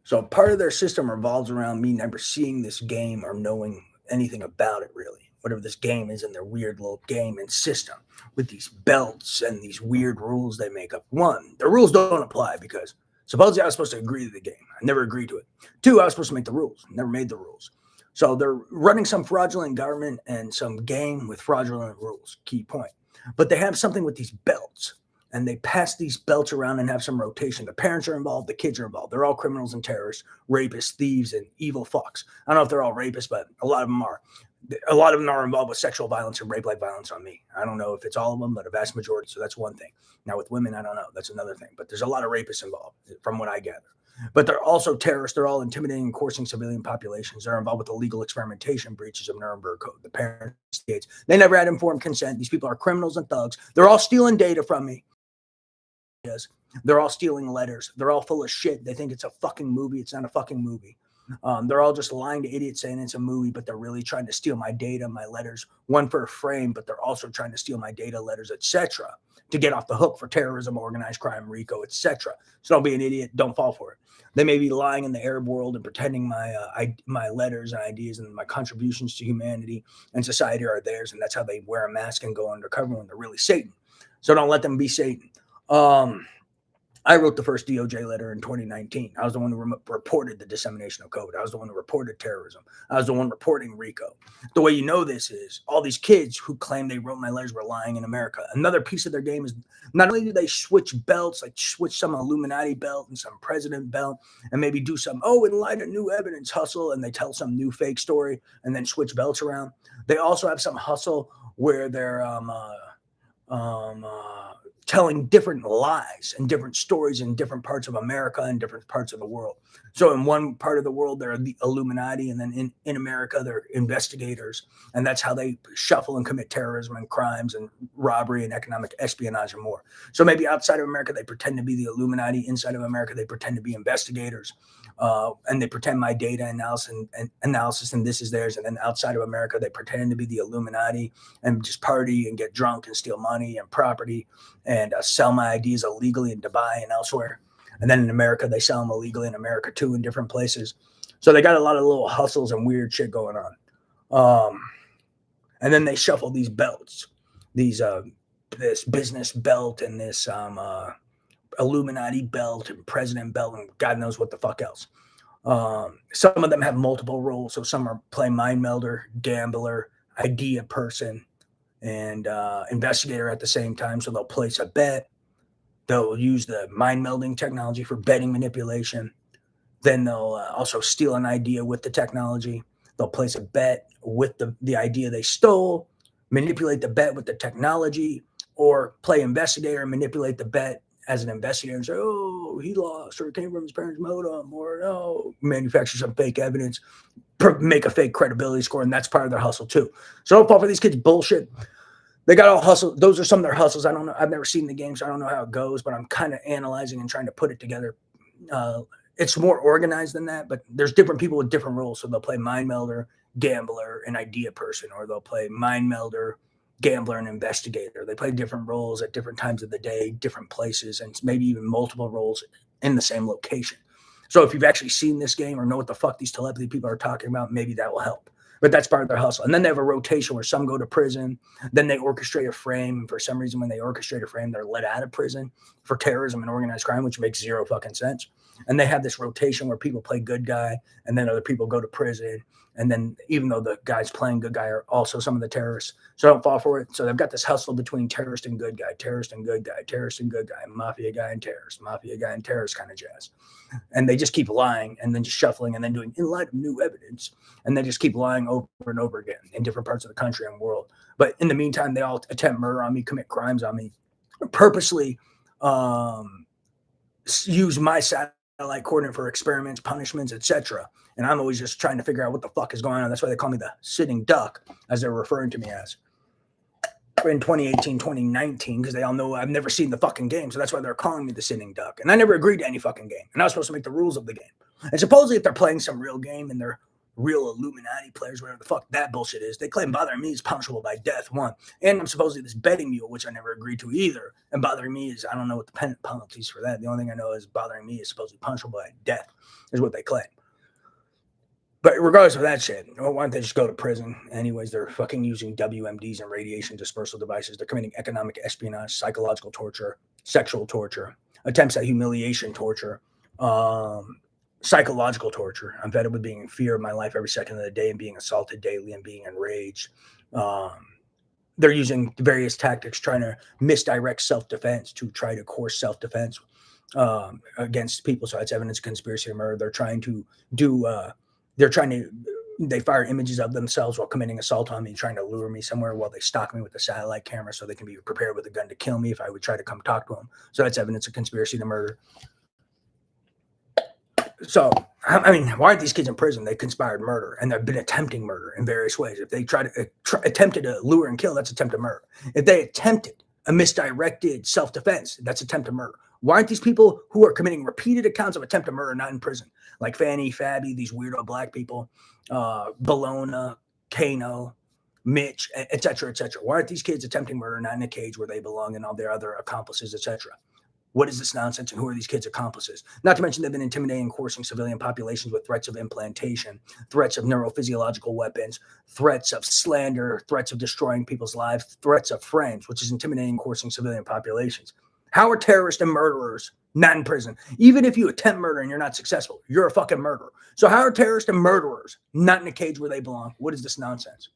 So part of their system revolves around me never seeing this game or knowing anything about it really. Whatever this game is in their weird little game and system with these belts and these weird rules they make up. One, the rules don't apply because supposedly I was supposed to agree to the game. I never agreed to it. Two, I was supposed to make the rules. Never made the rules. So they're running some fraudulent government and some game with fraudulent rules. Key point. But they have something with these belts and they pass these belts around and have some rotation. The parents are involved, the kids are involved. They're all criminals and terrorists, rapists, thieves, and evil fucks. I don't know if they're all rapists, but a lot of them are. A lot of them are involved with sexual violence and rape like violence on me. I don't know if it's all of them, but a vast majority. So that's one thing. Now with women, I don't know. That's another thing. But there's a lot of rapists involved, from what I gather. But they're also terrorists. They're all intimidating and coercing civilian populations. They're involved with illegal experimentation, breaches of Nuremberg Code. The parents, states, they never had informed consent. These people are criminals and thugs. They're all stealing data from me. Yes. They're all stealing letters. They're all full of shit. They think it's a fucking movie. It's not a fucking movie. They're all just lying to idiots saying it's a movie, but they're really trying to steal my data, my letters, one for a frame, but they're also trying to steal my data, letters, etc., to get off the hook for terrorism, organized crime, RICO, etc. So don't be an idiot. Don't fall for it. They may be lying in the Arab world and pretending my letters and ideas and my contributions to humanity and society are theirs, and that's how they wear a mask and go undercover when they're really Satan. So don't let them be Satan. I wrote the first DOJ letter in 2019. I was the one who reported the dissemination of COVID. I was the one who reported terrorism. I was the one reporting RICO. The way you know this is all these kids who claim they wrote my letters were lying in America. Another piece of their game is not only do they switch belts, like switch some Illuminati belt and some president belt, and maybe do some, in light of new evidence hustle, and they tell some new fake story and then switch belts around. They also have some hustle where they're telling different lies and different stories in different parts of America and different parts of the world. So in one part of the world, they're the Illuminati, and then in America, they're investigators. And that's how they shuffle and commit terrorism and crimes and robbery and economic espionage and more. So maybe outside of America, they pretend to be the Illuminati. Inside of America, they pretend to be investigators. And they pretend my data analysis and this is theirs. And then outside of America, they pretend to be the Illuminati and just party and get drunk and steal money and property and sell my ideas illegally in Dubai and elsewhere. And then in America, they sell them illegally in America too, in different places. So they got a lot of little hustles and weird shit going on. And then they shuffle these belts, this business belt and this Illuminati belt and president belt and God knows what the fuck else. Some of them have multiple roles. So some are play mind melder, gambler, idea person, and investigator at the same time. So they'll place a bet. They'll use the mind melding technology for betting manipulation. Then they'll also steal an idea with the technology. They'll place a bet with the idea they stole, manipulate the bet with the technology, or play investigator and manipulate the bet as an investigator and say, he lost, or it came from his parents' modem, or no, manufacture some fake evidence, make a fake credibility score, and that's part of their hustle too. So don't fall for these kids' bullshit. They got all hustle. Those are some of their hustles. I don't know. I've never seen the game, so I don't know how it goes, but I'm kind of analyzing and trying to put it together. It's more organized than that, but there's different people with different roles. So they'll play mind melder, gambler, and idea person, or they'll play mind melder, gambler, and investigator. They play different roles at different times of the day, different places, and maybe even multiple roles in the same location. So if you've actually seen this game or know what the fuck these telepathy people are talking about, maybe that will help. But that's part of their hustle. And then they have a rotation where some go to prison. Then they orchestrate a frame. And for some reason, when they orchestrate a frame, they're let out of prison for terrorism and organized crime, which makes zero fucking sense. And they have this rotation where people play good guy and then other people go to prison. And then even though the guys playing good guy are also some of the terrorists, so don't fall for it. So they've got this hustle between terrorist and good guy, terrorist and good guy, terrorist and good guy, mafia guy and terrorist kind of jazz. And they just keep lying and then just shuffling and then doing in light of new evidence. And they just keep lying over and over again in different parts of the country and world. But in the meantime, they all attempt murder on me, commit crimes on me, purposely use my satellite coordinate for experiments, punishments, etc. And I'm always just trying to figure out what the fuck is going on. That's why they call me the sitting duck, as they're referring to me as. In 2018, 2019, because they all know I've never seen the fucking game. So that's why they're calling me the sitting duck. And I never agreed to any fucking game. And I was supposed to make the rules of the game. And supposedly if they're playing some real game and they're real Illuminati players, whatever the fuck that bullshit is. They claim bothering me is punishable by death, one. And I'm supposedly this betting mule, which I never agreed to either. And bothering me is, I don't know what the penalties for that. The only thing I know is bothering me is supposedly punishable by death, is what they claim. But regardless of that shit, why don't they just go to prison? Anyways, they're fucking using WMDs and radiation dispersal devices. They're committing economic espionage, psychological torture, sexual torture, attempts at humiliation torture, psychological torture. I'm fed up with being in fear of my life every second of the day and being assaulted daily and being enraged. They're using various tactics trying to misdirect self-defense to try to coerce self-defense against people. So that's evidence of conspiracy to murder. They're trying to they fire images of themselves while committing assault on me, trying to lure me somewhere while they stalk me with a satellite camera so they can be prepared with a gun to kill me if I would try to come talk to them. So that's evidence of conspiracy to murder. So, I mean, why aren't these kids in prison? They conspired murder, and they've been attempting murder in various ways. If they attempted to lure and kill, that's attempted murder. If they attempted a misdirected self-defense, that's attempted murder. Why aren't these people who are committing repeated accounts of attempted murder not in prison? Like Fanny, Fabby, these weirdo black people, Bologna, Kano, Mitch, et cetera, et cetera. Why aren't these kids attempting murder not in a cage where they belong and all their other accomplices, et cetera? What is this nonsense, and who are these kids' accomplices? Not to mention they've been intimidating and coercing civilian populations with threats of implantation, threats of neurophysiological weapons, threats of slander, threats of destroying people's lives, threats of frames, which is intimidating and coercing civilian populations. How are terrorists and murderers not in prison? Even if you attempt murder and you're not successful, you're a fucking murderer. So how are terrorists and murderers not in a cage where they belong? What is this nonsense?